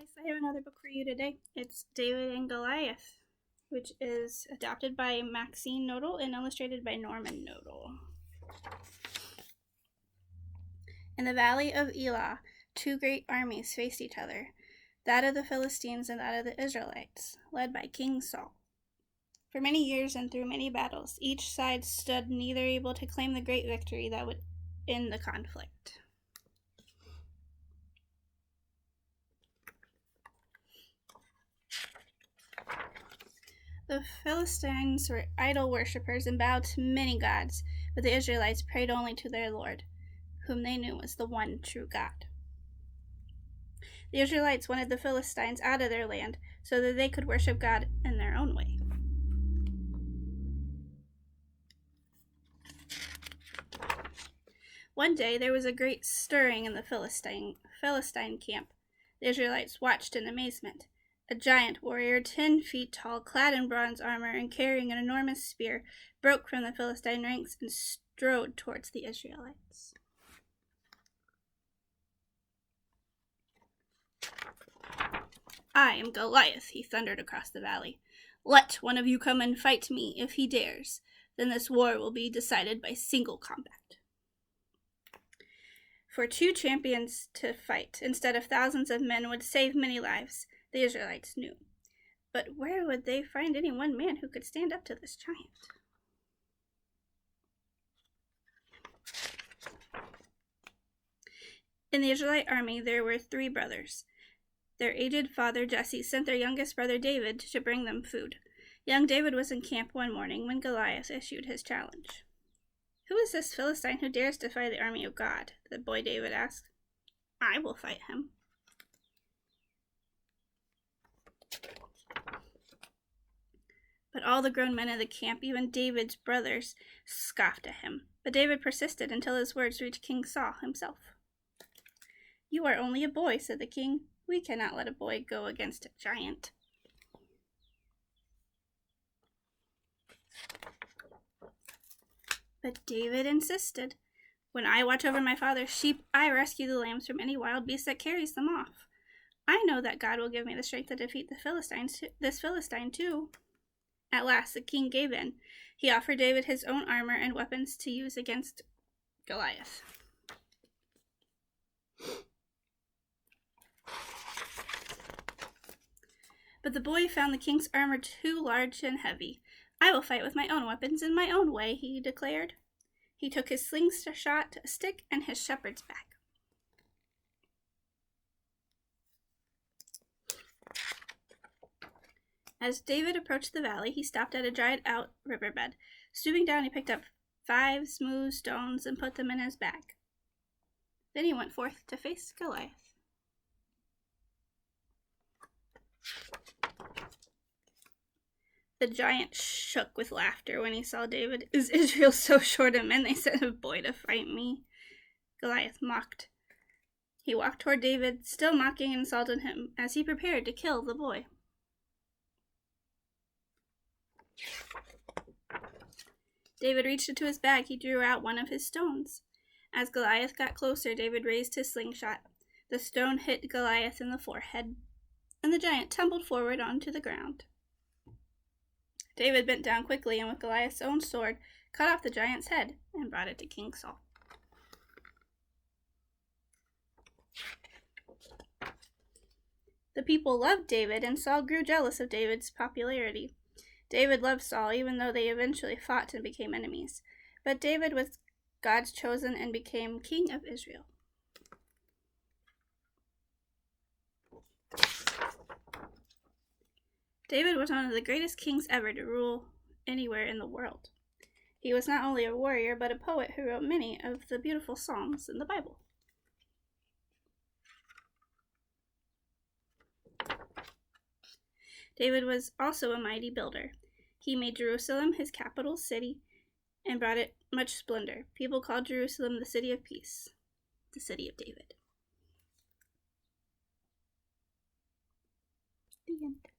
guys, I have another book for you today. It's David and Goliath, which is adapted by Maxine Nodal and illustrated by Norman Nodal. In the valley of Elah, two great armies faced each other, that of the Philistines and that of the Israelites, led by King Saul. For many years and through many battles, each side stood neither able to claim the great victory that would end the conflict. The Philistines were idol worshippers and bowed to many gods, but the Israelites prayed only to their Lord, whom they knew was the one true God. The Israelites wanted the Philistines out of their land so that they could worship God in their own way. One day there was a great stirring in the Philistine camp. The Israelites watched in amazement. A giant warrior, 10 feet tall, clad in bronze armor and carrying an enormous spear, broke from the Philistine ranks and strode towards the Israelites. "I am Goliath," he thundered across the valley. "Let one of you come and fight me if he dares. Then this war will be decided by single combat." For 2 champions to fight instead of thousands of men would save many lives, the Israelites knew. But where would they find any one man who could stand up to this giant? In the Israelite army there were 3 brothers. Their aged father Jesse sent their youngest brother David to bring them food. Young David was in camp one morning when Goliath issued his challenge. "Who is this Philistine who dares defy the army of God?" the boy David asked. "I will fight him." But all the grown men of the camp, even David's brothers, scoffed at him. But David persisted until his words reached King Saul himself. "You are only a boy," said the king. "We cannot let a boy go against a giant." But David insisted. "When I watch over my father's sheep, I rescue the lambs from any wild beast that carries them off. I know that God will give me the strength to defeat this Philistine too." At last the king gave in. He offered David his own armor and weapons to use against Goliath. But the boy found the king's armor too large and heavy. "I will fight with my own weapons in my own way," he declared. He took his slingshot, a stick, and his shepherd's bag. As David approached the valley, he stopped at a dried-out riverbed. Stooping down, he picked up 5 smooth stones and put them in his bag. Then he went forth to face Goliath. The giant shook with laughter when he saw David. "Is Israel so short of men they sent a boy to fight me?" Goliath mocked. He walked toward David, still mocking and insulting him, as he prepared to kill the boy. David reached into his bag. He drew out one of his stones. As Goliath got closer, David raised his slingshot. The stone hit Goliath in the forehead, and the giant tumbled forward onto the ground. David bent down quickly and with Goliath's own sword cut off the giant's head and brought it to King Saul. The people loved David, and Saul grew jealous of David's popularity. David loved Saul, even though they eventually fought and became enemies. But David was God's chosen and became king of Israel. David was one of the greatest kings ever to rule anywhere in the world. He was not only a warrior, but a poet who wrote many of the beautiful songs in the Bible. David was also a mighty builder. He made Jerusalem his capital city and brought it much splendor. People called Jerusalem the city of peace, the city of David. The end.